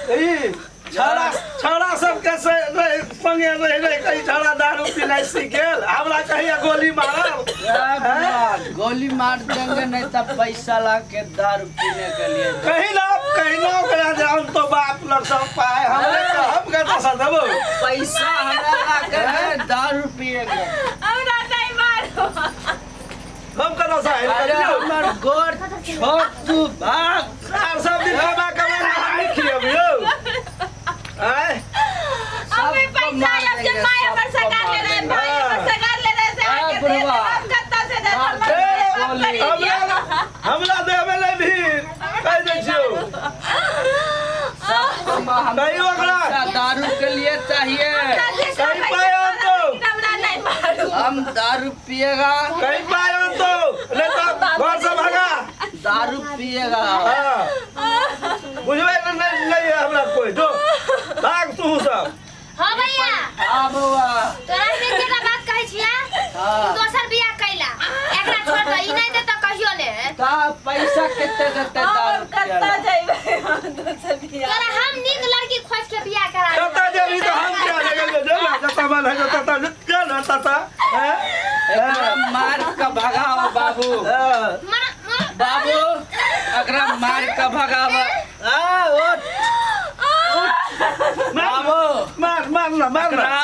छौड़ा छौड़ा सबके संगे रह कहीं छौड़ा दारू पिलाई सीख गेल हमरा कहिया गोली मारब गोली मार देंगे नहीं तो पैसा ला के दारू पीने के लिए कहीं ना करा जाओ तो बाप लोग सब पाए हम कहता सा देबो पैसा हमरा ला के दारू पिएंगे हमरा नहीं मारो हम कहता सा अरे हमर गोर छोट तू भाग सब दिन खाबा कमा नहीं खियबियो आय अबे पैसा अब जब माय पर सगार ले रहे भाई पर सगार ले रहे से आके दे हम कत्ता से दे हमला देवे ले भीड़ कह दे छियो नहीं ओकरा दारू के लिए चाहिए कहीं पाया तो हमरा नहीं मारो हम दारू पिएगा कहीं पाया तो नहीं तो घर से भागा दारू पिएगा बुझबे नहीं है हमरा कोई जो भाग तू सब हां भैया हां बउआ तोरा बेटे का बात कहै छिया तू दोसर बियाह कैला एकरा छोड़ दे ई नहीं दे त कहियो ले का पैसा कितने देते दारू कत्ता जाइबे दोसर बियाह तोरा हम नीक लड़की खोज के बियाह करा तता जेबी तो हम क्या लगल जो ना तता मन है जो तता चल तता एकरा मार के भगाओ बाबू बाबू एकरा मार के भगाओ बाबू मार ना एकरा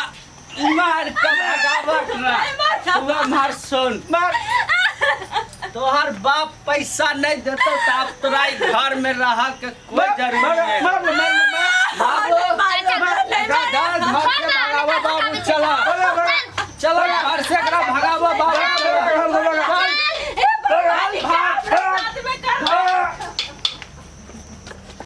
मार के भगाओ एकरा तू मार सुन मार तोहर बाप पैसा नहीं देतो तो अब तोरा घर में रह के कोई जरूरी नहीं मार बाबू घर के भगाओ बाबू